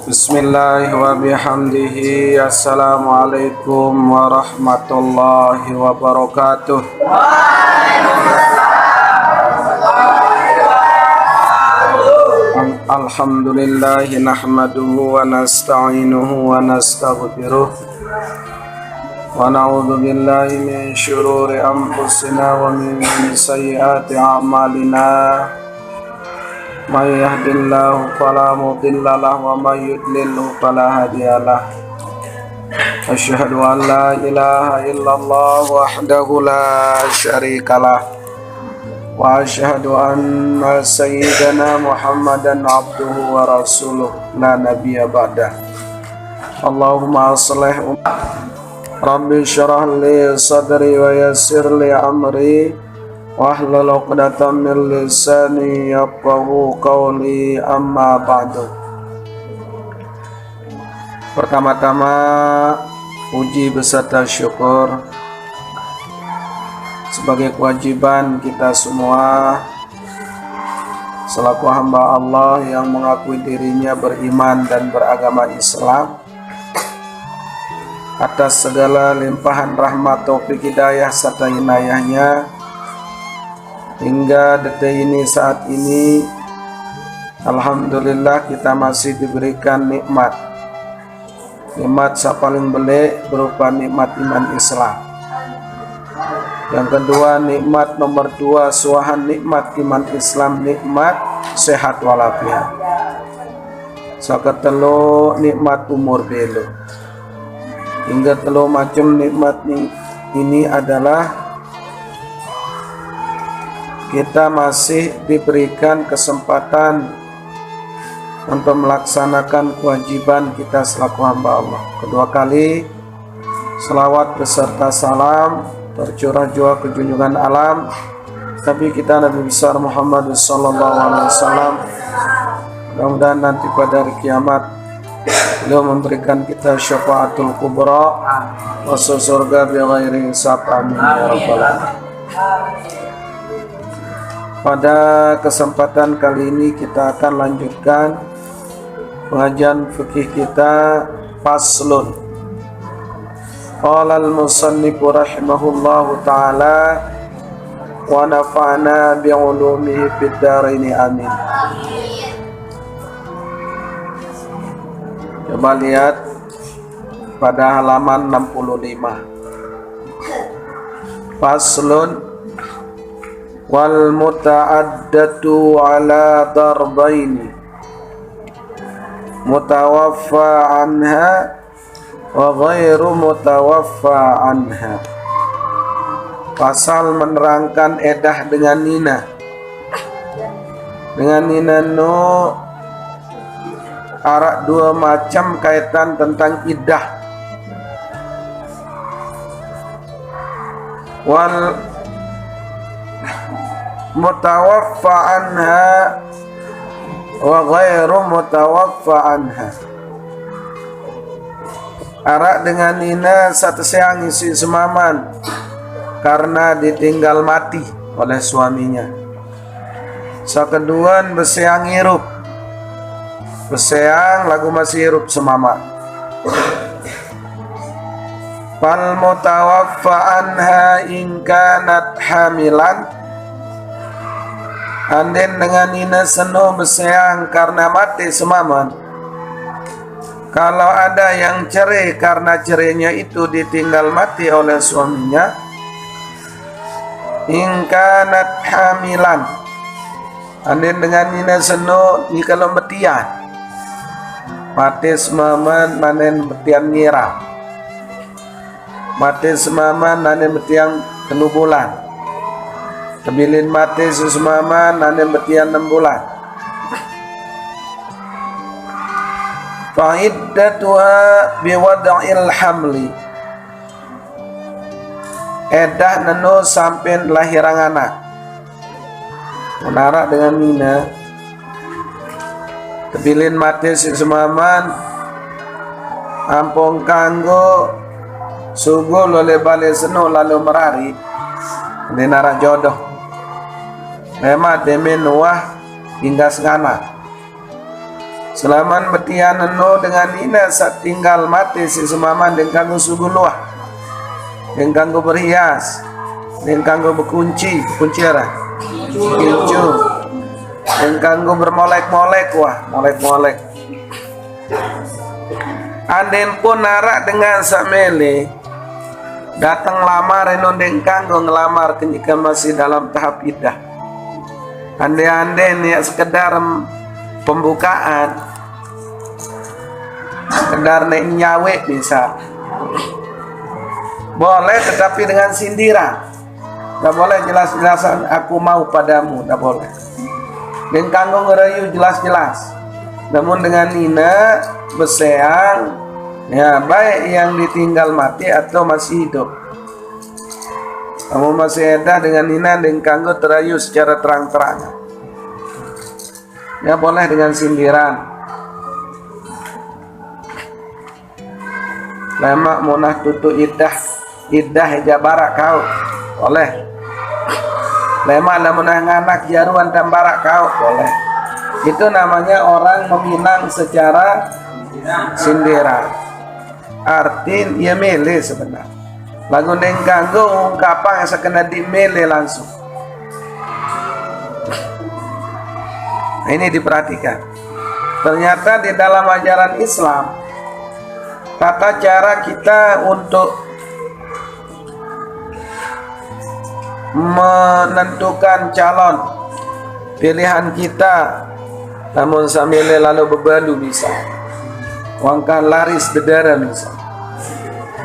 Bismillah wa bihamdihi. Assalamualaikum warahmatullahi wabarakatuh. Alhamdulillahi nahmaduhu wa nasta'inuhu wa nastaghfiruh wa na'udzu billahi min syururi anfusina wa min sayyiati a'malina. May yahdihillahu fala mudilla lahu wa may yudlilhu fala hadiya lahu. Asyhadu an la ilaha illallah wahdahu la syarika lah wa asyhadu anna sayyidana Muhammadan abduhu wa rasuluh la nabiyya ba'dah. Allahumma aslih Rabbi syrah li sadri wa yassir li amri wahlul 'uqdatam min lisani yafqahu qawli, amma ba'du. Pertama-tama puji beserta syukur sebagai kewajiban kita semua selaku hamba Allah yang mengakui dirinya beriman dan beragama Islam, atas segala limpahan rahmat, taufik, hidayah serta inayahnya hingga detik ini, saat ini, alhamdulillah kita masih diberikan nikmat yang paling belik berupa nikmat iman Islam. Yang kedua, nikmat nomor 2 suahan nikmat iman Islam, nikmat sehat walafiat. Saketelu nikmat umur belo. Hingga telu macam nikmat ini adalah kita masih diberikan kesempatan untuk melaksanakan kewajiban kita selaku hamba Allah. Kedua kali selawat beserta salam tercurah jua ke junjungan alam Nabi kita Nabi besar Muhammad sallallahu alaihi wasallam. Mudah-mudahan nanti pada hari kiamat beliau memberikan kita syafaatul kubra, masuk surga bi ghairi hisab, amin ya rabbal alamin. Pada kesempatan kali ini kita akan lanjutkan pengajian fikih kita faslun. Qala al-musannifu rahimahullahu ta'ala wa nafa'na bi'ulumihi fid dharaini, amin. Coba lihat pada halaman 65. Faslun wal muta'addatu ala darbaini mutawaffa anha wa ghairu mutawaffa anha. Pasal menerangkan edah dengan nina. Dengan nina no arak dua macam kaitan tentang iddah. Wal mutawaffa anha wa ghairu mutawaffa anha. Arak dengan nina satu siang isi semaman karena ditinggal mati oleh suaminya. Sakeduan beseang hirup, beseang lagu masih hirup semaman. Fal mutawaffa anha in kanat hamilan. Anden dengan nina seno beseang karena mati semaman. Kalau ada yang cerai karena cerainya itu ditinggal mati oleh suaminya, in kanat hamilan. Anden dengan nina seno ni kalau betian. Mati semaman manen betian ngira. Mati semaman manen betian 3 bulan. Kebilin mati sesemaman nanem betian 6 bulan. Fa'iddatuha biwada'il hamli. Edah nenu sampai lahiran anak. Menarak dengan nina. Kebilin mati sesemaman ampung kanggo subuh lole balik seno lalu merari. Ini narak jodoh. Memang demen wah hingga segana. Selaman betian eno dengan ina saat tinggal mati si semaman dan kanggo suguluah, dan kanggo berhias, dan kanggo berkunci arah, kincu, dan kanggo bermolek-molek molek-molek. Anden pun narak dengan samele datang lamar eno den kanggo ngelamar ketika masih dalam tahap iddah. Ande-ande ya sekedar pembukaan, sekedar nek nyawe bisa boleh, tetapi dengan sindiran. Tidak boleh jelas-jelasan aku mau padamu, tidak boleh. Dan kanggo ngerayu jelas-jelas. Namun dengan nina beseang, ya baik yang ditinggal mati atau masih hidup. Kamu masih edah dengan nina dan kanggo terayu secara terang-terangan. Ya boleh dengan sindiran. Lama munah tutu iddah jabarak kau boleh. Lama munah nganak jaruan tambarak kau boleh. Itu namanya orang meminang secara sindiran. Artin ya mele sebenarnya. Lagu neng ganggu ungkapan yang sekena dimele langsung. Nah, ini diperhatikan. Ternyata di dalam ajaran Islam tata cara kita untuk menentukan calon pilihan kita, namun sambil lalu bebalu bisa, wangkan laris dedara bisa.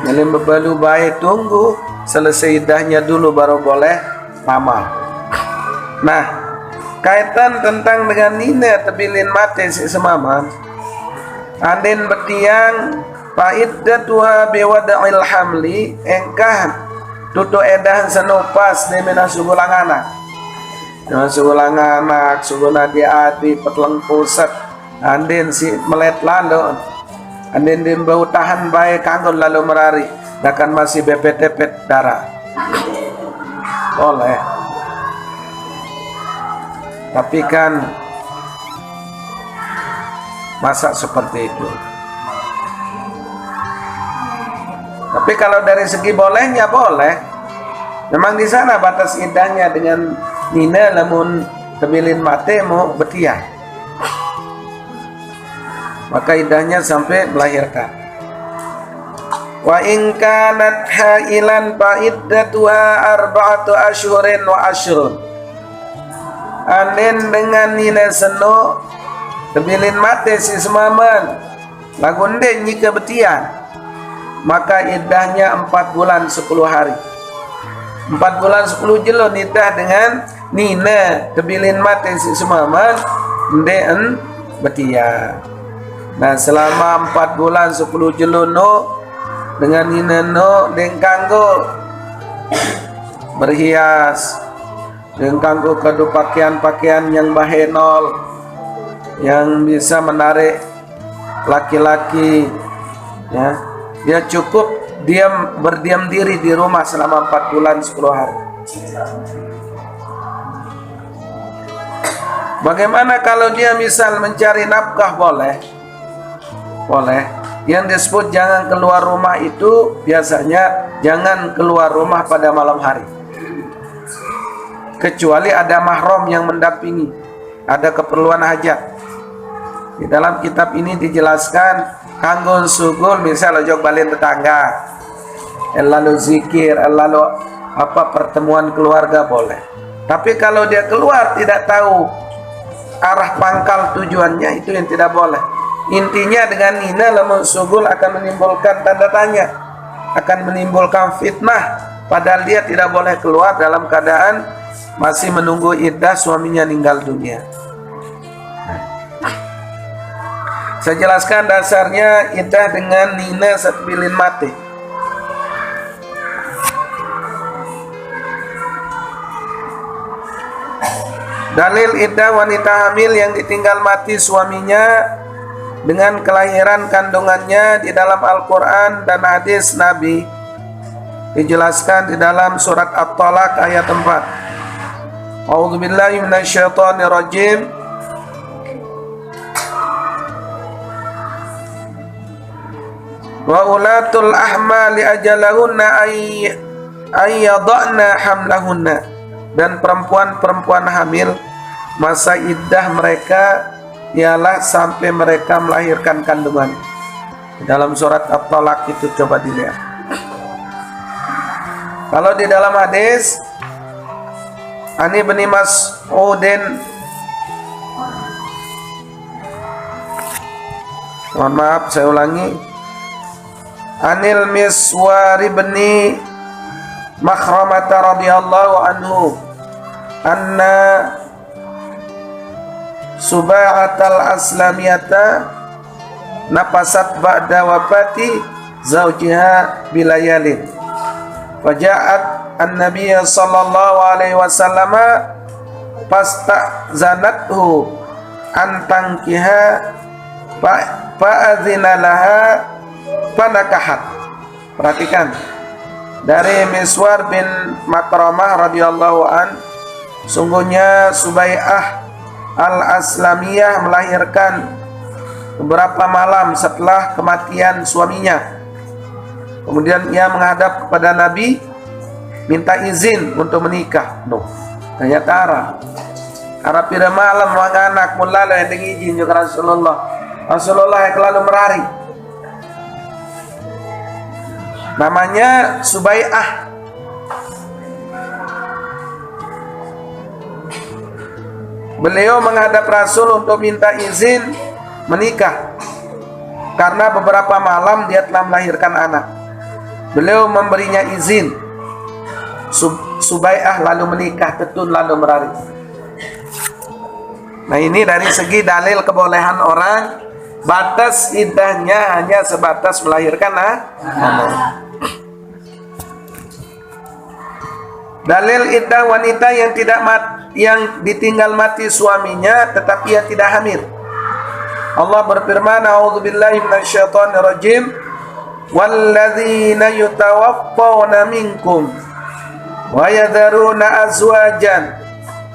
Nyalim bebalu baik tunggu selesai iddahnya dulu baru boleh lama. Nah, kaitan tentang dengan nina tebilin mati si semaman, anden betiang fa'iddatuha biwada'il hamli engkah tutu edahan senopas demena sugulang anak. Dengan sugulang anak, suguna di adi petleng pusat, anden si melet lalu, anden dia bau tahan baik kanggon lalu merari, bahkan masih bepet-tepet darah. Boleh. Tapi kan masa seperti itu. Tapi kalau dari segi bolehnya boleh. Memang di sana batas iddahnya dengan nina lamun tebilin mate mau betia. Maka iddahnya sampai melahirkan. Wa in kanat hailan fa iddatuha arba'atu asyhurin wa asyrun. Anen dengan nina seno tebilin mate si semaman lagunde nyika betian, maka iddahnya 4 bulan 10 hari. 4 bulan 10 jelo nidah dengan nina tebilin mate si semaman ndeen betia. Nah, selama 4 bulan 10 jelo no dengan nina no den kanggo berhias, den kanggo kado pakaian-pakaian yang bahenol yang bisa menarik laki-laki, ya. Dia cukup berdiam diri di rumah selama 4 bulan 10 hari. Bagaimana kalau dia misal mencari nafkah? Boleh. Yang disebut jangan keluar rumah itu biasanya jangan keluar rumah pada malam hari, kecuali ada mahram yang mendampingi, ada keperluan hajat. Di dalam kitab ini dijelaskan kanggo sugul misal ojok balik tetangga, lalu zikir, lalu pertemuan keluarga boleh. Tapi kalau dia keluar tidak tahu arah pangkal tujuannya, itu yang tidak boleh. Intinya dengan nina lamun sugul akan menimbulkan tanda tanya, akan menimbulkan fitnah, padahal dia tidak boleh keluar dalam keadaan masih menunggu iddah suaminya meninggal dunia. Saya jelaskan dasarnya iddah dengan nina setbilin mati. Dalil iddah wanita hamil yang ditinggal mati suaminya dengan kelahiran kandungannya di dalam Al-Quran dan hadis Nabi dijelaskan di dalam surat At-Talaq ayat 4. A'udzubillahi minasyaitonirrajim. wa ulatul ahmali ajalahunna ayyadna hamlahunna, dan perempuan-perempuan hamil masa iddah mereka ialah sampai mereka melahirkan kandungan. Dalam surat At-Talaq itu coba dilihat. Kalau di dalam hadis Ani bin Mas'udin, mohon maaf saya ulangi, Anil Miswar bin Makhramah radhiyallahu anhu anna Suba'atal Aslamiyata nafasat ba'da wafati zawjiha bilayalin faja'at an-nabiy sallallahu alaihi wasallam fasta'zanathu an tankiha fa'adzina laha fanakahat. Perhatikan, dari Miswar bin Makramah radhiyallahu an, sungguhnya Subai'ah Al-Aslamiyah melahirkan beberapa malam setelah kematian suaminya. Kemudian ia menghadap kepada Nabi minta izin untuk menikah. Ternyata Arab pada malam anak mulai yang izin juga Rasulullah yang lalu merari. Namanya Subai'ah. Beliau menghadap Rasul untuk minta izin menikah karena beberapa malam dia telah melahirkan anak. Beliau memberinya izin. Subai'ah lalu menikah, Tetun lalu merari. Nah, ini dari segi dalil kebolehan orang, batas iddahnya hanya sebatas melahirkan anak. Dalil iddah wanita yang ditinggal mati suaminya tetapi ia tidak hamil. Allah berfirman, a'udzubillahi minasyaitonir rajim, walladzina yutawaffawna minkum wa yadharuna azwajan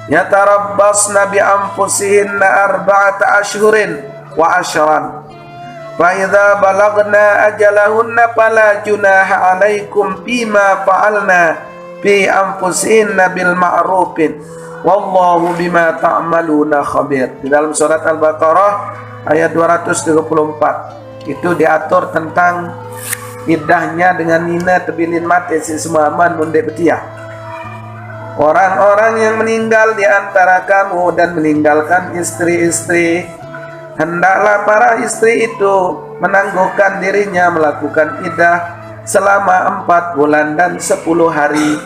yatarabbasna bi anfusihinna arba'ata ashhurin wa ashran fa idza balagna ajalahunna fala junaha 'alaikum bima fa'alna fi anfusihinna bil ma'rufin wallahu bima ta'maluna khabir. Di dalam surat Al-Baqarah ayat 234 itu diatur tentang iddahnya dengan nina tebilin mati si semaman munde betia. Orang-orang yang meninggal di antara kamu dan meninggalkan istri-istri, hendaklah para istri itu menangguhkan dirinya melakukan iddah selama 4 bulan dan 10 hari.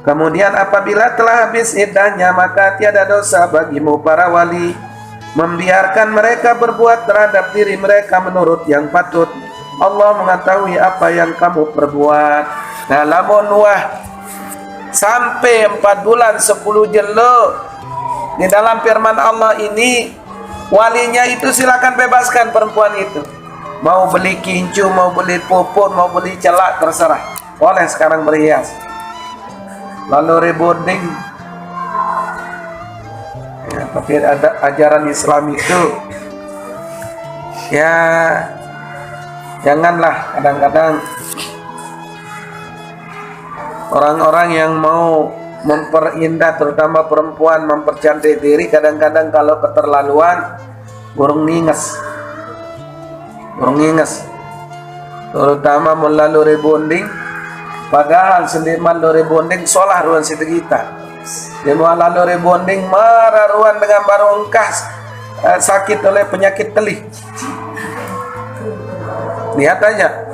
Kemudian apabila telah habis iddahnya, maka tiada dosa bagimu para wali membiarkan mereka berbuat terhadap diri mereka menurut yang patut. Allah mengetahui apa yang kamu perbuat. Nah, lamun wah sampai 4 bulan 10 jelo di dalam firman Allah ini, walinya itu silakan bebaskan perempuan itu. Mau beli kincu, mau beli pupur, mau beli celak, terserah. Boleh sekarang berhias. Lalu rebonding. Ya, tapi ada ajaran Islam itu ya janganlah kadang-kadang orang-orang yang mau memperindah, terutama perempuan mempercantik diri, kadang-kadang kalau keterlaluan burung ninges, terutama melalui rebonding. Padahal sendiman lori bonding solah ruan situ kita. Dia mau lalu rebonding marah ruan dengan baru engkas sakit oleh penyakit telih. Lihat aja.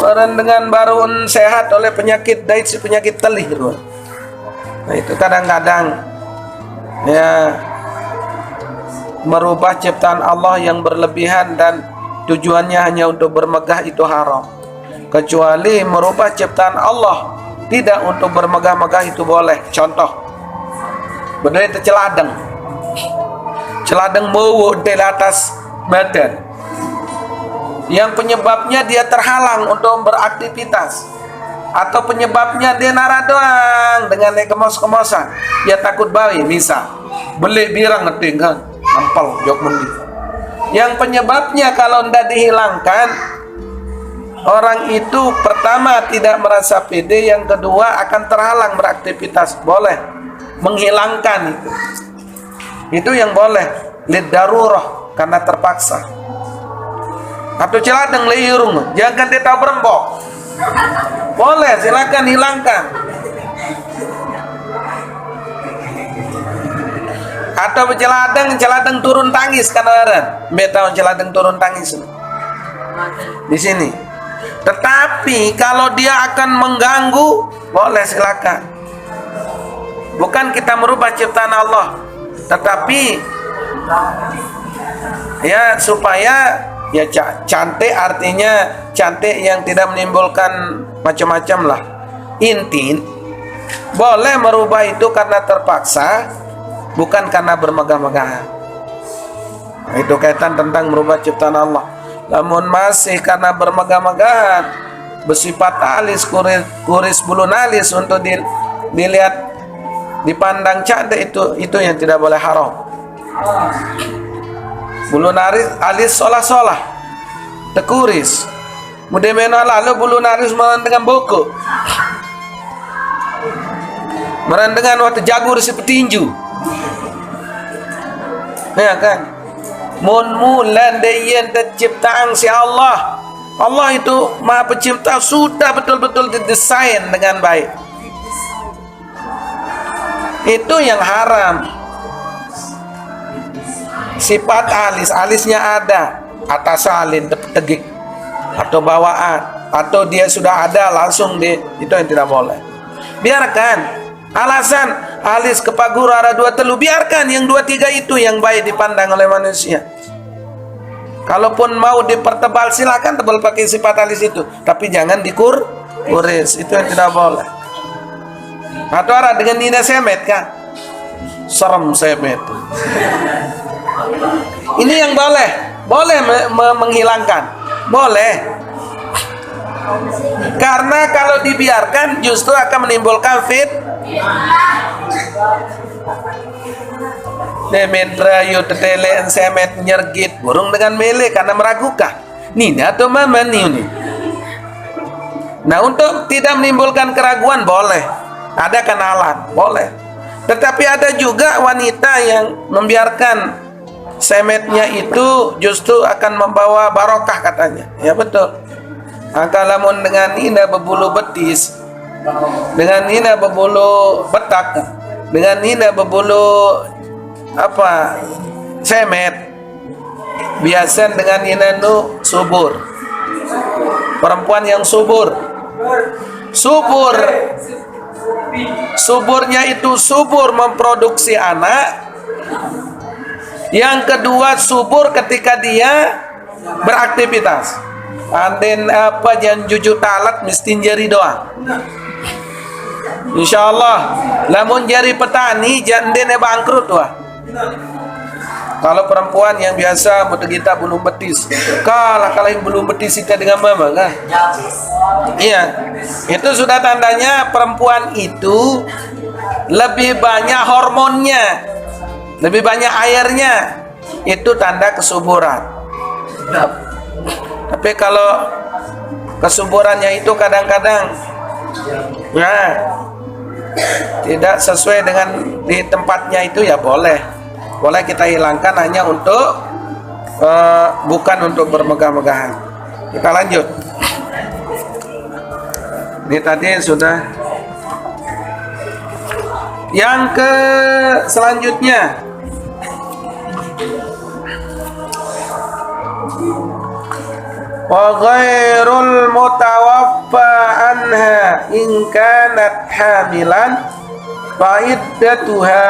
Orang dengan baru sehat oleh penyakit daid si penyakit telih ruan. Nah, itu kadang-kadang ya merubah ciptaan Allah yang berlebihan dan tujuannya hanya untuk bermegah itu haram. Kecuali merubah ciptaan Allah tidak untuk bermegah-megah itu boleh. Contoh, benar itu celadeng mau di atas badan yang penyebabnya dia terhalang untuk beraktivitas, atau penyebabnya dia nara doang dengan kemos-kemosan, dia takut bayi, misal beli birang ngeting kan ampal jok mendi, yang penyebabnya kalau tidak dihilangkan orang itu pertama tidak merasa pede, yang kedua akan terhalang beraktivitas. Boleh menghilangkan itu yang boleh, lidarurah, karena terpaksa. Atau celadeng liurung, jangan kita berembok, boleh, silakan hilangkan. Atau celadeng turun tangis karena beta celadeng turun tangis di sini. Tetapi kalau dia akan mengganggu, boleh, silakan. Bukan kita merubah ciptaan Allah, tetapi ya supaya ya cantik, artinya cantik yang tidak menimbulkan macam-macam lah. Inti boleh merubah itu karena terpaksa, bukan karena bermegah-megahan. Itu kaitan tentang merubah ciptaan Allah. Namun masih karena bermegah-megahan, bersifat alis, kuris bulu nalis untuk dilihat, dipandang cantik, itu yang tidak boleh haram. Bulu alis solah-solah, tekuris. Mudemeno lalu bulu naris dengan buku. Merendengan waktu jagur si petinju. Ya kan? Mulan dayen terciptaan si Allah. Allah itu Maha Pencipta, sudah betul-betul didesain dengan baik. Itu yang haram. Sifat alisnya ada, atas salin tegik atau bawaan, atau dia sudah ada langsung itu yang tidak boleh. Biarkan. Alasan alis kepagur ada 2 telu, biarkan yang 2 3 itu yang baik dipandang oleh manusia. Kalaupun mau dipertebal, silakan tebal pakai sifat alis itu, tapi jangan kuris, itu yang tidak boleh. Atau ada dengan nina semet kan, serem semet. Ini yang boleh menghilangkan, boleh. Karena kalau dibiarkan justru akan menimbulkan Demendra yu tetele semet nyergit burung dengan mele karena meragukan Nina atau mama ini. Nah, untuk tidak menimbulkan keraguan boleh, ada kenalan boleh. Tetapi ada juga wanita yang membiarkan semetnya itu justru akan membawa barokah katanya. Ya betul. Angkalamun dengan Nina berbulu betis, dengan Nina berbulu betak, dengan Nina berbulu semet, biasa dengan Nina nu subur, perempuan yang suburnya itu subur memproduksi anak. Yang kedua subur ketika dia beraktivitas. Anden yang jujur talat mesti jari doang. Insyaallah, lamun jari petani jandene bangkrut wah. Kalau perempuan yang biasa kita belum betis, kalau yang belum betis kita dengan mama kan? Iya, itu sudah tandanya perempuan itu lebih banyak hormonnya, lebih banyak airnya, itu tanda kesuburan. Tapi kalau kesuburannya itu kadang-kadang tidak sesuai dengan di tempatnya itu, ya boleh kita hilangkan, hanya untuk bukan untuk bermegah-megahan. Kita lanjut. Ini tadi sudah. Yang selanjutnya wa ghairul mutawaffa anha in kanat hamilan fa iddatuha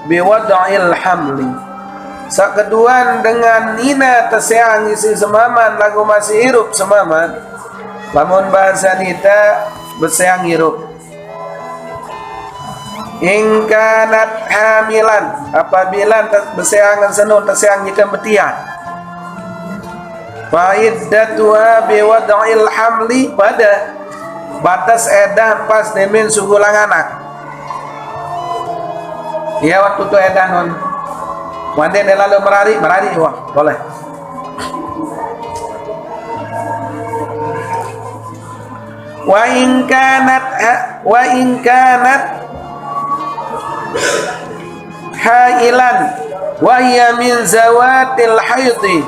biwad'il hamli. Sakeduan dengan nina teseang isi semaman lagu masih hirup semaman, lamun bahasa nita beseang hirup. In kanat hamilan, apabila beseangan senun teseang ikan betian, fa'iddatuha biwad'il hamli, pada batas edah pas demin sugulang anak. Ya waktu tu edah non wande lalu merari wah boleh. wa in kanat hailan wa hiya min zawatil haidhi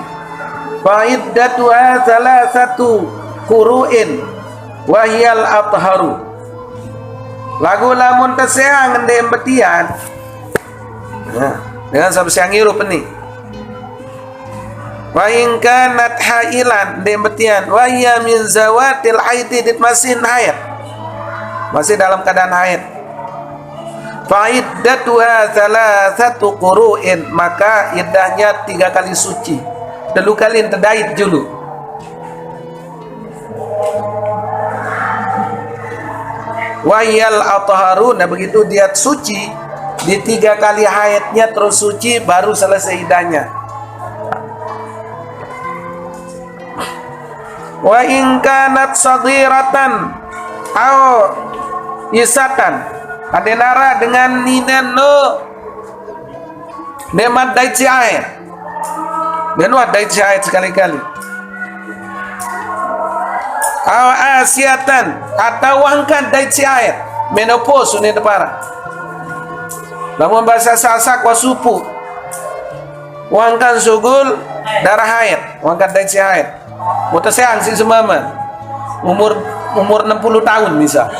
fa iddatuha thalathatu quru'in wa hiyal atharu. Lagu lamun teseang ndek betian. Nah, dengan sampai siang irup ni. Wa in kanat hailan ndek betian wa hiya min zawatil haidhi, dit masih haid. Masih dalam keadaan haid. Fa iddatuha thalathatu quru'in, maka iddahnya 3 kali suci. 3 kali terdaid dulu. Wayal atharu, nah begitu dia suci di 3 kali haidnya terus suci baru selesai iddahnya. Wa in kanat saghiratan aw isatan, adenara dengan ninen no demat dait si air dan wat dait si air sekali-kali. Aw asiatan, atau angkat dait si air menopause ni depara. Lamun bahasa sasak wasupu wangkan sugul darah haid, wangkan dait si haid. Mutasayang si semama umur 60 tahun misal.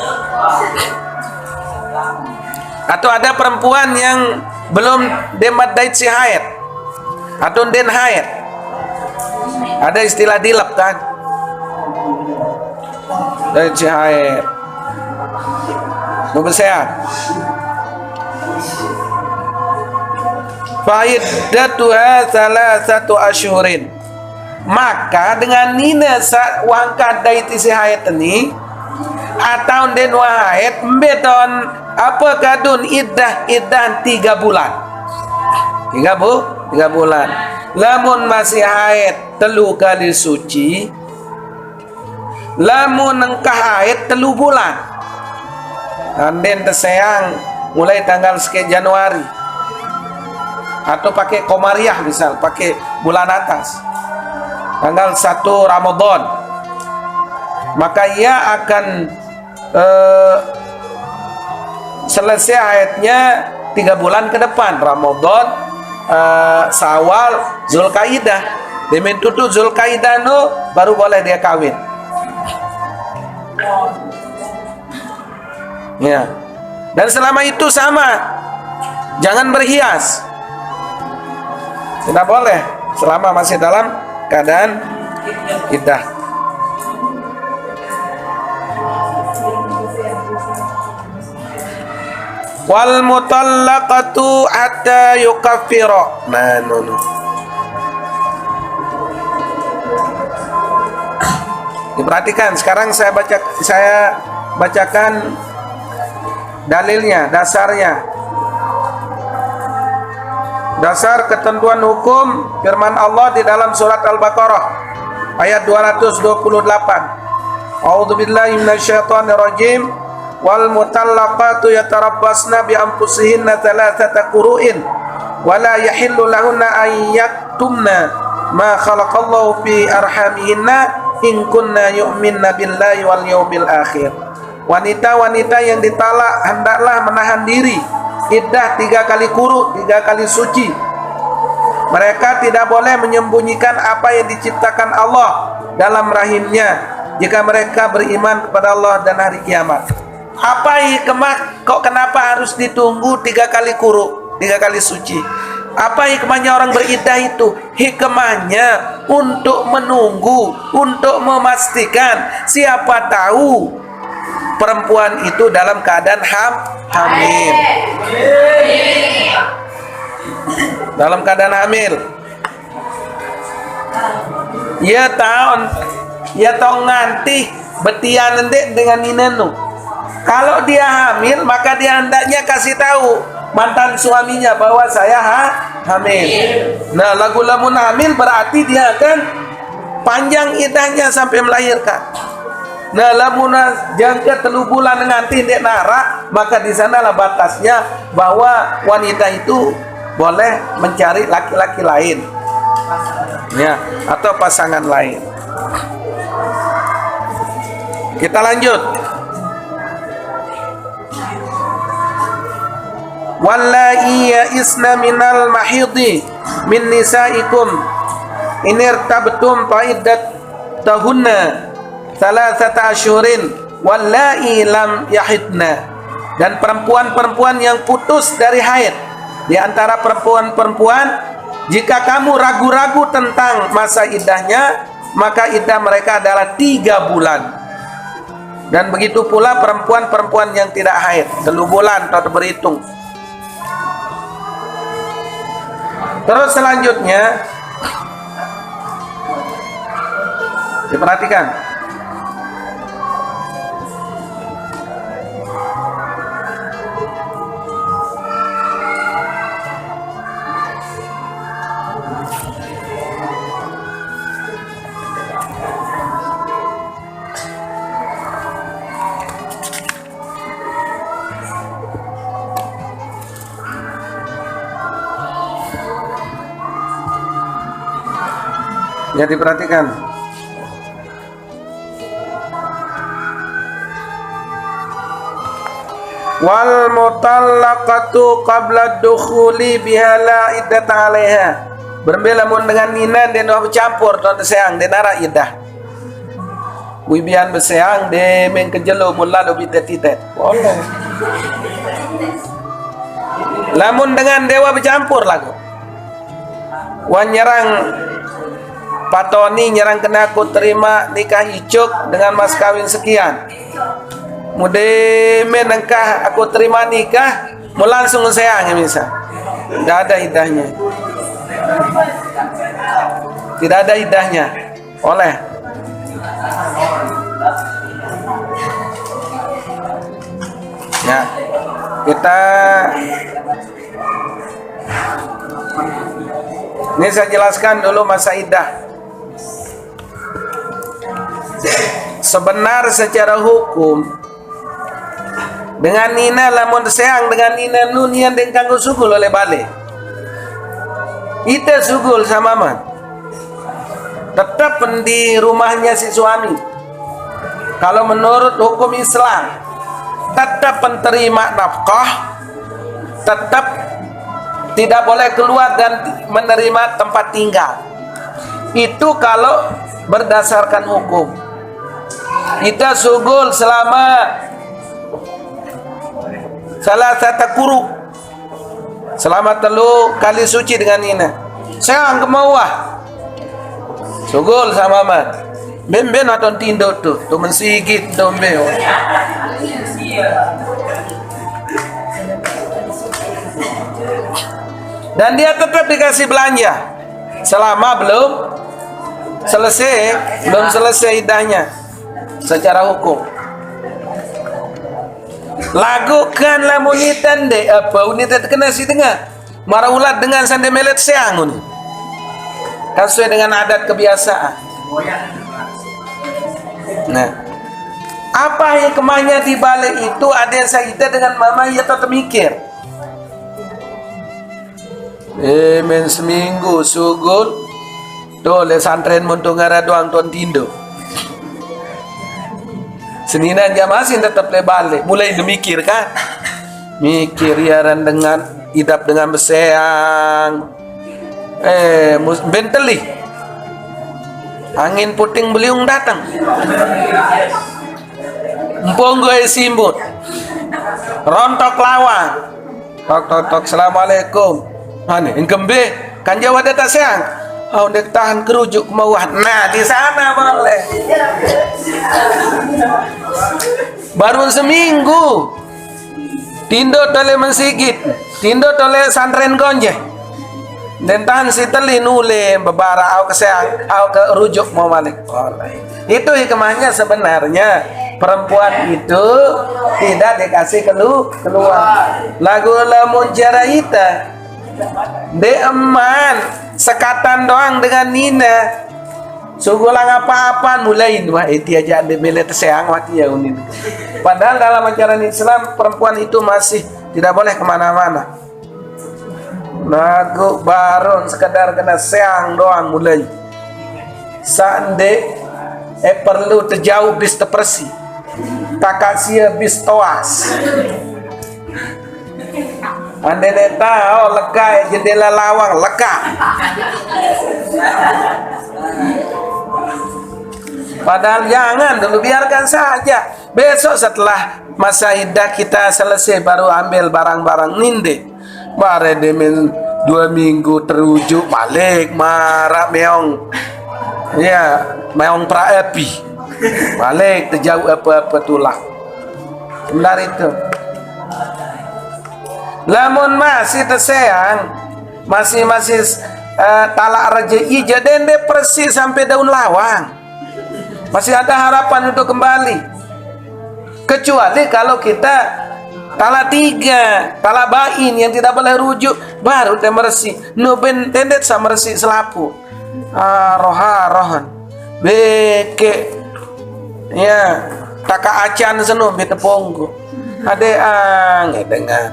Atau ada perempuan yang belum demat dait si haid atau den haid. Ada istilah dilap kan? Dait si haid. Mutasayang. Fa'iddatuha thalathatu asyhurin. Maka dengan nina wangkat dait isi haid ini atau den haid beton apa kadun iddah 3 bulan. 3 bulan. Lamun masih haid 3 kali suci, lamun engkah haid 3 bulan. Den tersayang mulai tanggal sekian Januari atau pakai komariah misal, pakai bulan atas. Tanggal 1 Ramadan, maka ia akan selesai haidnya 3 bulan ke depan. Ramadan, Syawal, Zulkaidah. Demen tutu Zulkaidah no baru boleh dia kawin. Ya. Dan selama itu sama, jangan berhias. Tidak boleh selama masih dalam keadaan iddah. Wal mutallaqatu hatta yukaffira. Nah, diperhatikan. Sekarang saya bacakan dalilnya, dasarnya. Dasar ketentuan hukum firman Allah di dalam surat Al-Baqarah ayat 228. A'udzubillahi minasyaitonir rajim. Wal mutallaqatu yatarabbasna bi anfusihinna thalathata quru'in wa la yahillu lahunna an yaktumna ma khalaqallahu fi arhamihinna in kunna yu'minna billahi wal yawmil akhir. Wanita-wanita yang ditalak hendaklah menahan diri iddah 3 kali quru, 3 kali suci. Mereka tidak boleh menyembunyikan apa yang diciptakan Allah dalam rahimnya jika mereka beriman kepada Allah dan hari kiamat. Apa hikmah kok kenapa harus ditunggu 3 kali quru, 3 kali suci? Apa hikmahnya orang beriddah itu? Hikmahnya untuk menunggu, untuk memastikan, siapa tahu perempuan itu dalam keadaan hamil. Dalam keadaan hamil. Ya tahu nganti betian ndek dengan inenu. Kalau dia hamil, maka dia hendaknya kasih tahu mantan suaminya bahwa saya hamil. Nah, lagu lamun hamil berarti dia akan panjang iddahnya sampai melahirkan. Nah, lamun jangka 3 bulan nganti ndek nara, maka di sanalah batasnya bahwa wanita itu boleh mencari laki-laki lain, ya, atau pasangan lain. Kita lanjut. Wallahi ya'isna minal mahidhi min nisaikum in irtabtum fa'iddatuhunna thalathata asyhurin wallahi lam yahidna. Dan perempuan-perempuan yang putus dari haid di antara perempuan-perempuan, jika kamu ragu-ragu tentang masa iddahnya, maka iddah mereka adalah 3 bulan. Dan begitu pula perempuan-perempuan yang tidak haid, 3 bulan atau berhitung. Terus selanjutnya diperhatikan. Ya, diperhatikan. Wal mutallaqatu qabla dukhuli biha la iddata 'alaiha. Berbeda mun dengan nina den bercampur ton seang den ara iddah. Wibian beseang de men kejelo mulla do bitet-titet. Boleh. Lamun dengan dewa bercampur lagu. Wan nyerang patoni nyerang kena aku terima nikah icuk dengan mas kawin sekian. Mude menengkah aku terima nikah, mau langsung sayang misal. Tidak ada idahnya. Tidak ada idahnya. Oleh. Ya. Kita ini saya jelaskan dulu masa iddah. Sebenar secara hukum dengan nina lamun seang dengan nina nunian den kanggo sugul oleh balik. Ita sugul sama man. Tetap di rumahnya si suami. Kalau menurut hukum Islam tetap menerima nafkah, tetap tidak boleh keluar dan menerima tempat tinggal. Itu kalau berdasarkan hukum. Kita sugul selama salah satu kuru, selama 3 kali suci dengan nina. Saya anggap mauah sugul sama man ben atau tindo tuh mensigit dombe. Dan dia tetap dikasih belanja selama belum selesai iddahnya secara hukum. Lakukan lamun unitan de apa unitan kena si tengah maraulat dengan sande melet seangun kan sesuai dengan adat kebiasaan. Nah, apa hikmahnya di balik itu? Ada yang saya dengan mama ya tetap mikir. Men seminggu sugul dole santren muntungara doang tuan tindo. Seninan jamasin tetap balik. Mulai demikir kan? Mikir ya dengan idap dengan beseang. Benteli. Angin puting beliung datang. Empong gue simbut. Rontok lawang. Tok assalamualaikum. Mana engkembe kan Jawa data seang. Oh, dek tahan kerujuk kemauan. Nah, di sana boleh. Baru seminggu. Tindo tole mensigit. Tindo tole santren gonje. Dan tahan si teli nule babara au ke seang, au ke rujuk mau balik. Itu hikmahnya sebenarnya. Perempuan itu tidak dikasih keluar. Lagu lamun jaraita. De eman sekatan doang dengan nina sugulang apa-apa mulai wah itu aja de melet seang mati ya unin. Padahal dalam ajaran Islam perempuan itu masih tidak boleh kemana-mana. Lagu baron sekedar kena seang doang mulai. Sande perlu terjauh bis terpersi. kakak sia bis toas. Ande tahu lega jendela lawang lega. Padahal jangan dulu, biarkan saja. Besok setelah masa iddah kita selesai baru ambil barang-barang ninde. Bare demen 2 minggu terujuk balik marah meong. Ya, meong praepi. Balik terjauh apa-apa tulah. Benar itu. Lamun masih tersayang, masih talak rejeki dende persis sampai daun lawang. Masih ada harapan untuk kembali. Kecuali kalau kita talak 3, talak bain yang tidak boleh rujuk, baru teh meresi. Nu ben tendet sama meresi selapu. Rohan. Beke. Ya, taka acan senu bete ponggo. Ade dengan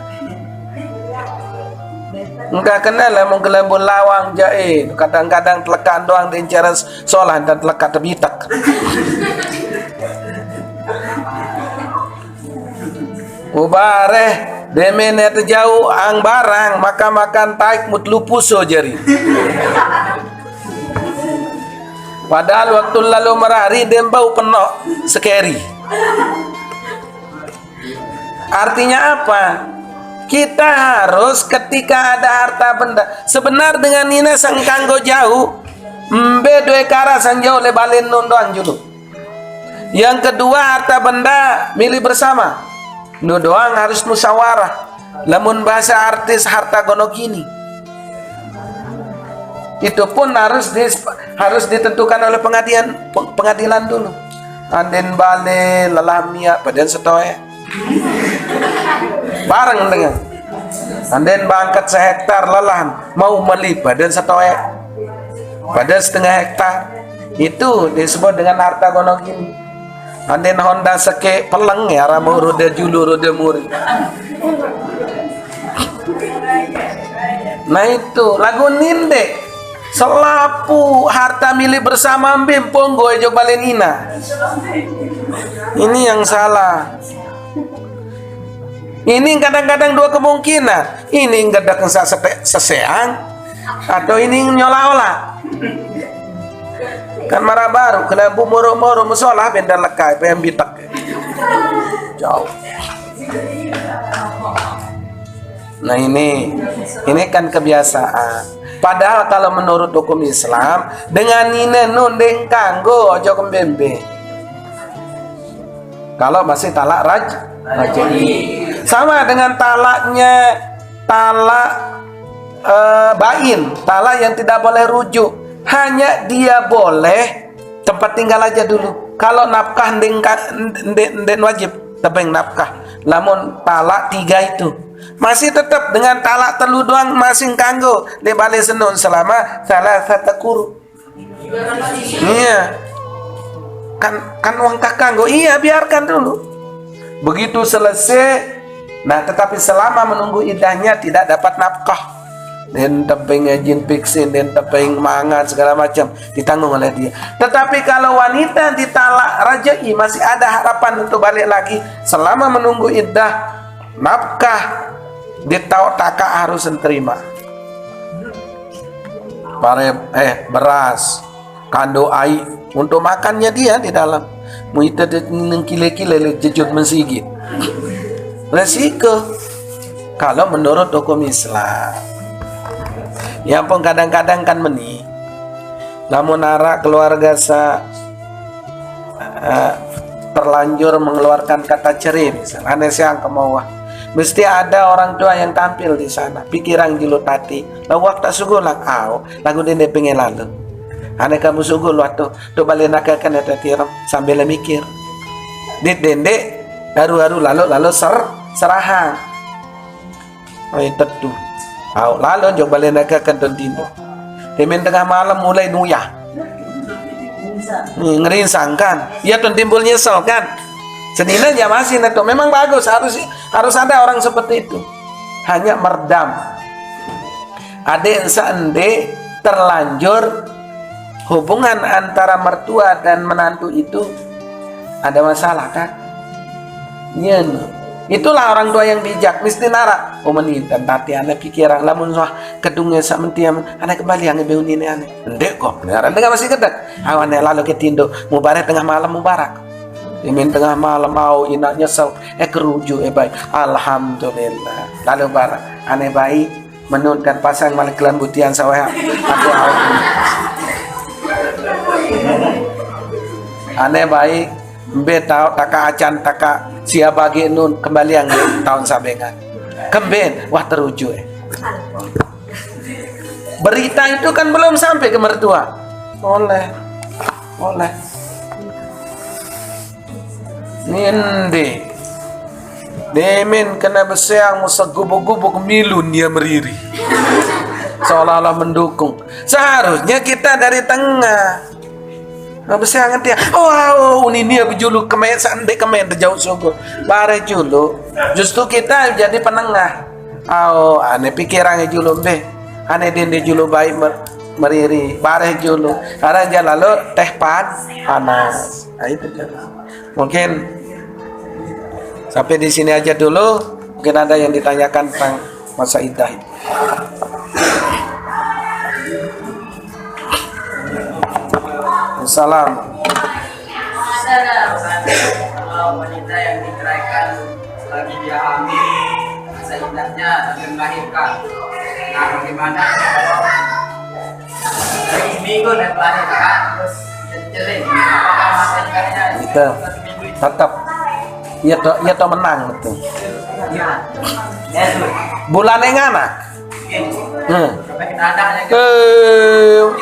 enggak kenal lah mau gelembun lawang jain. Kadang-kadang telekan doang di cara solah dan telekat terbitak. Ubareh demene terjauh ang barang maka makan taik mutlu puso jari. Padahal waktu lalu merari dem bau penuh sekeri. Artinya apa? Kita harus ketika ada harta benda sebenar dengan nina sang kanggo jauh mbe dua kara sang jauh lebalin nondoan julu. Yang kedua harta benda milih bersama. Nu doang harus musyawarah. Lamun bahasa artis harta gono gini. Itu pun harus ditentukan oleh pengadilan dulu. Anden bale lalamia padan setoe. Bareng dengan anden bangkat sehektar lelahan mau meli padan setoe. Padan setengah hektar. Itu disebut dengan harta gono gini. Anden Honda seke peleng ya ramu roda julu roda muri. Nah itu lagu ninde selapu harta milik bersama mbim ponggo ejo balenina. Ini yang salah. Ini kadang-kadang dua kemungkinan. Ini ngedak seseang atau ini nyola-ola. Kan marah baru kelambu moro-moro musola benda lekai pengen bitak jauh. Nah ini kan kebiasaan. Padahal kalau menurut hukum Islam dengan nina nundeng kanggo ojo kembembe. Kalau masih talak raj'i. Sama dengan talaknya bain, talak yang tidak boleh rujuk. Hanya dia boleh tempat tinggal aja dulu. Kalau nafkah den wajib tebeng nafkah. Lamun talak 3 itu masih tetap dengan talak telu doang masing kanggo di balik senun selama salah satu kuru. Iya. Kan uang kanggo. Iya, biarkan dulu. Begitu selesai. Nah, tetapi selama menunggu iddahnya tidak dapat nafkah. Dan tepeng ngajin piksin, dan tepeng mangan segala macam ditanggung oleh dia. Tetapi kalau wanita ditalak rajai masih ada harapan untuk balik lagi selama menunggu iddah. Nafkah ditau taka harus terima. Beras, kando air untuk makannya dia di dalam. Muita kile-kile jejut mensigit. Resiko kalau menurut hukum Islam. Yang pun kadang-kadang kan meni namun arah keluarga terlanjur mengeluarkan kata cerai misalnya aneh siang kemauan mesti ada orang tua yang tampil di sana pikiran jilut hati lalu waktu suguh lang lagu dende pengen lalu aneh kamu suguh waktu tuh balik nakakan ada tiram sambil mikir dit dende haru-haru lalu serahan itu tuh lalu coba lenaga kanton tindo. Temen tengah malam mulai nuyah. Ngerinsang kan. Ya tuh timbul nyesel kan. Senina ya masih neto. Memang bagus harus ada orang seperti itu. Hanya merdam. Adek seende terlanjur hubungan antara mertua dan menantu itu ada masalah kan. Iya no. Itulah orang tua yang bijak mesti nara. Oh menit dan tati anak pikiran lamun soh kedungnya sak mentiam anak kembali yang beuni ini ane. Ndek kok. Nara dengan masih kedak. Awane lalu ketindo mubarak tengah malam mubarak. Imin tengah malam mau inak nyesel keruju baik. Alhamdulillah. Lalu barak ane baik menunkan pasang malik kelambutian sawah. Aku ane baik betau taka acan taka sia bagi nun kembali yang tahun sabengan kemben wah teruju berita itu kan belum sampai ke mertua oleh nindi demin kena beseang musa gubuk-gubuk milun dia meriri seolah-olah mendukung. Seharusnya kita dari tengah beseang dia ini dia bejulu kemen sande kemen jauh suku bare julu justru kita jadi penengah ane pikirannya julu ane dende julu baik meriri bare julu karena dia lalu teh panas itu mungkin sampai di sini aja dulu. Mungkin ada yang ditanyakan tentang masa iddah. Salam. Kalau wanita yang diceraikan lagi dia hamil, masa iddahnya sambil melahirkan. Nah, bagaimana kalau dari seminggu dan melahirkan terus cerai? Apakah masa iddahnya tetap ya to menang betul. Bulan yang anak.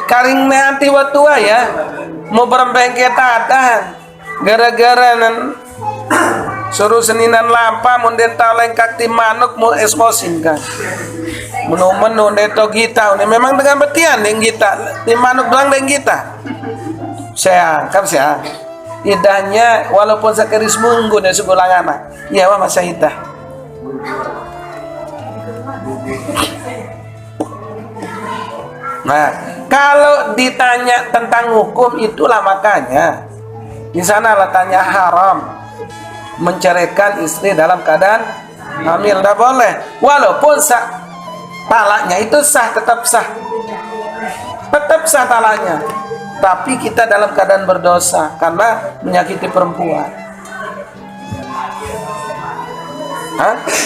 Karing nanti waktu ya mau berembengket tadan gara-gara nan suruh seninan lampa munden talengkak ti manuk mau esmosin kan menu neto kita ini memang dengan betian yang kita ti manuk doang dengan kita saya idahnya walaupun sekeris munggu dan sebulan anak ya wah masa idah. Nah, kalau ditanya tentang hukum itulah makanya di sana letaknya haram menceraikan istri dalam keadaan hamil, tidak boleh. Walaupun talaknya itu sah, tetap sah talaknya. Tapi kita dalam keadaan berdosa karena menyakiti perempuan.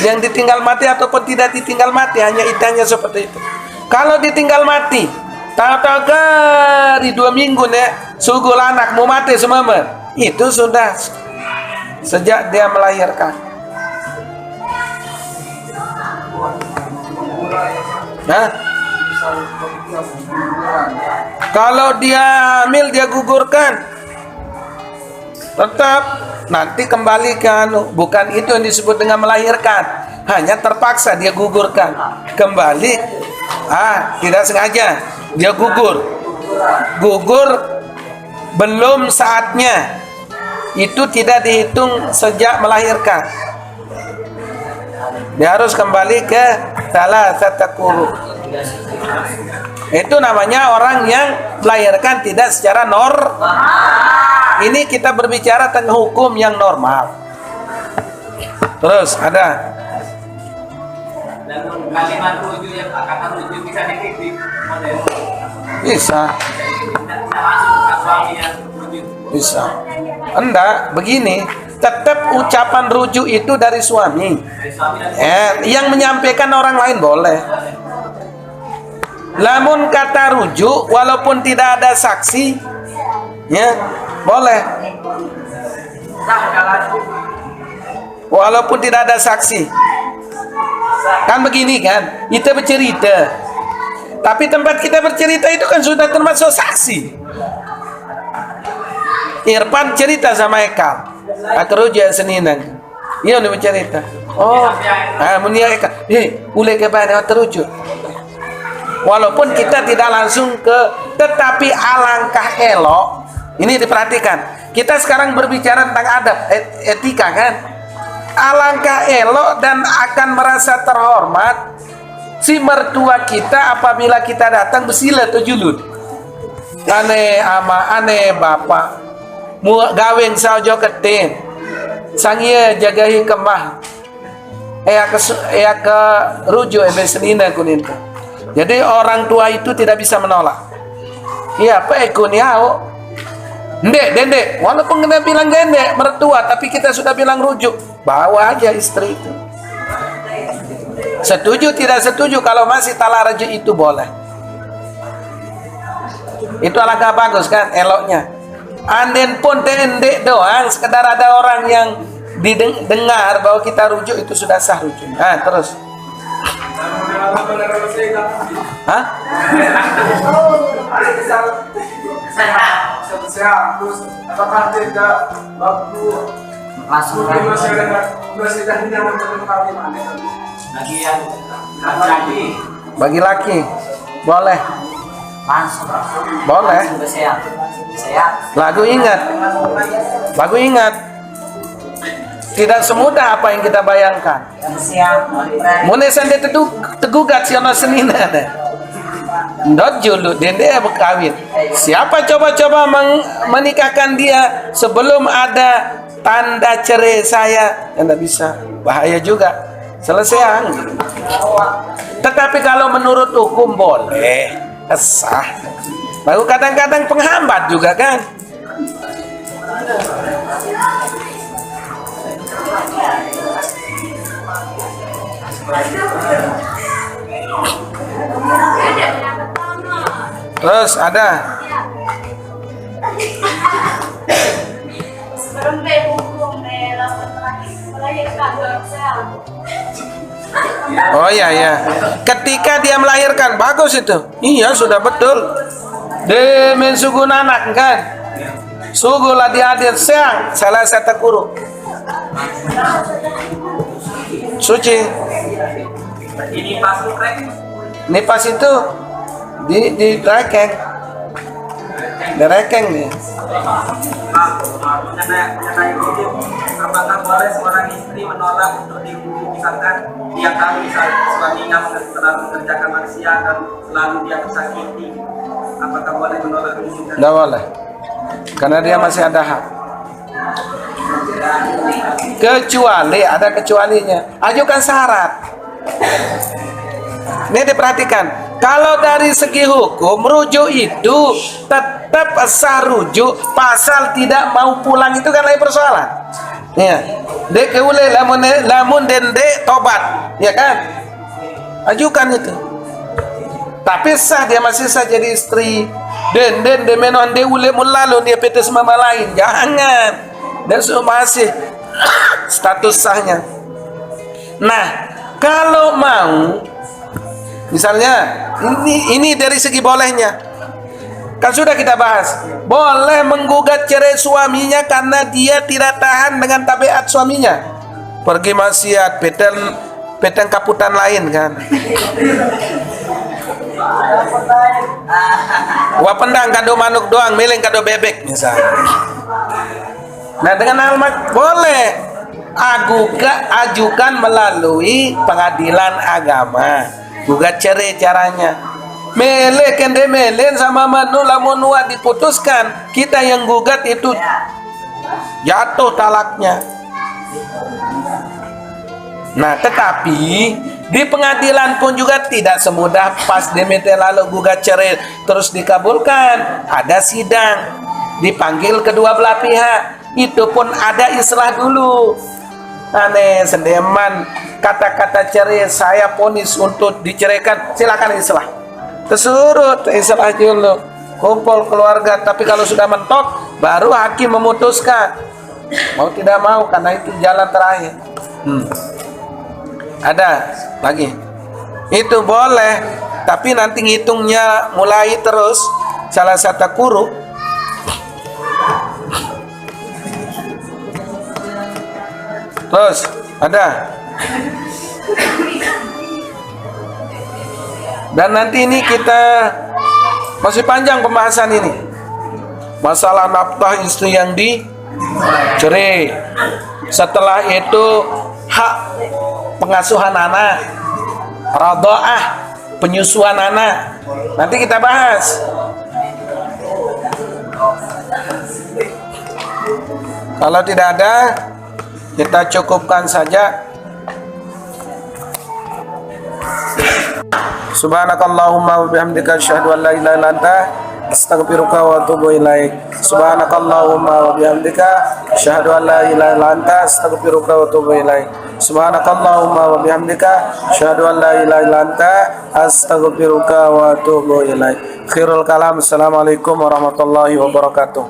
Yang ditinggal mati ataupun tidak ditinggal mati hanya idahnya seperti itu. Kalau ditinggal mati, tahu-tahu di 2 minggu nih, sugul anak mau mati semua, itu sudah sejak dia melahirkan. Kalau dia hamil dia gugurkan, tetap nanti kembalikan. Bukan itu yang disebut dengan melahirkan, hanya terpaksa dia gugurkan kembali. Tidak sengaja dia gugur belum saatnya, itu tidak dihitung sejak melahirkan. Dia harus kembali ke salasata quru. Itu namanya orang yang melahirkan tidak secara normal. Ini kita berbicara tentang hukum yang normal. Terus ada kalimat rujuk yang kata rujuk bisa dikritik model bisa enggak begini, tetap ucapan rujuk itu dari suami. Yang menyampaikan orang lain boleh. Lamun kata rujuk walaupun tidak ada saksi ya boleh, walaupun tidak ada saksi. Kan begini kan, kita bercerita, tapi tempat kita bercerita itu kan sudah termasuk saksi. Irfan cerita sama Eka, aku rujuk seninan, iya nih bercerita. Munia Eka, boleh ke mana terujuk. Walaupun kita tidak langsung tetapi alangkah elok. Ini diperhatikan. Kita sekarang berbicara tentang adab, etika kan. Alangkah elok dan akan merasa terhormat si mertua kita apabila kita datang bersila tujulud. Ane ama ane bapak mu gaweng sajo keten sangia jagahi kembah ke rujuk senina kunin. Jadi orang tua itu tidak bisa menolak. Iya, apa ekuniao? Dendek, walaupun kita bilang dendek mertua, tapi kita sudah bilang rujuk, bawa aja istri itu. Setuju tidak setuju, kalau masih talak rujuk itu boleh. Itu alangkah bagus kan, eloknya. Anden pun dendek doang, sekedar ada orang yang didengar bahwa kita rujuk, itu sudah sah rujuk. Nah, terus. Hah? Terus apakah tidak waktu Langsung lagi yang lagi Bagi laki boleh, langsung boleh. Lagu ingat, tidak semudah apa yang kita bayangkan. Mulai sande tegugat si ana senina deh. Ndot julu dende berkawin. Siapa coba-coba menikahkan dia sebelum ada tanda cerai saya? Tidak bisa, bahaya juga. Selesai. Tetapi kalau menurut hukum boleh, sah. Baru kadang-kadang penghambat juga kan. Terus ada oh iya, ketika dia melahirkan bagus itu. Iya, sudah betul. Demen sugu anak kan. Sugu lah dia hadir siang salah satu guru. Suci. ini pas rek. Nipas itu di rekeng. Direkeng nih. Mengenai itu, apakah boleh seorang istri menolak untuk misalkan dia tahu suaminya telah mengerjakan maksiat dan selalu dia tersakiti, apakah boleh menolak itu? Nggak boleh, karena dia masih ada hak. Kecuali ada kecualinya. Ajukan syarat. Ini diperhatikan. Kalau dari segi hukum rujuk itu tetap sah rujuk, pasal tidak mau pulang itu kan lain persoalan. Ya, dek keule lamun dende tobat, ya kan? Ajukan itu. Tapi sah, dia masih sah jadi istri. Den menon de ule mulalu dia petes mama lain, jangan. Dan masih status sahnya. Nah, kalau mau misalnya ini dari segi bolehnya, kan sudah kita bahas, boleh menggugat cerai suaminya karena dia tidak tahan dengan tabiat suaminya, pergi maksiat, peteng kaputan lain kan. Wah pendang kado manuk doang, mileng kado bebek misalnya. Nah dengan alamat boleh ajukan melalui pengadilan agama, gugat cerai caranya. Mele kende melen sama manu lamun diputuskan, kita yang gugat itu jatuh talaknya. Nah tetapi di pengadilan pun juga tidak semudah pas demete lalu gugat cerai terus dikabulkan. Ada sidang, dipanggil kedua belah pihak, itu pun ada islah dulu. Aneh sendeman kata-kata cerai saya ponis untuk diceraikan, silakan islah. Tersurut islah dulu, kumpul keluarga. Tapi kalau sudah mentok baru hakim memutuskan mau tidak mau, karena itu jalan terakhir. Ada lagi itu boleh, tapi nanti ngitungnya mulai terus salah satu kuruk. Terus ada, dan nanti ini kita masih panjang pembahasan ini, masalah nafkah istri yang dicerai. Setelah itu hak pengasuhan anak, radha'ah, penyusuan anak, nanti kita bahas. Kalau tidak ada, Kita cukupkan saja. Subhanakallahumma wa bihamdika asyhadu an la ilaha illa anta astaghfiruka wa atubu ilaik. Subhanakallahumma wa bihamdika asyhadu an la ilaha illa anta astaghfiruka wa atubu ilaik. Subhanakallahumma wa bihamdika asyhadu an la ilaha illa anta astaghfiruka wa atubu ilaik. Khairul kalam. Assalamualaikum warahmatullahi wabarakatuh.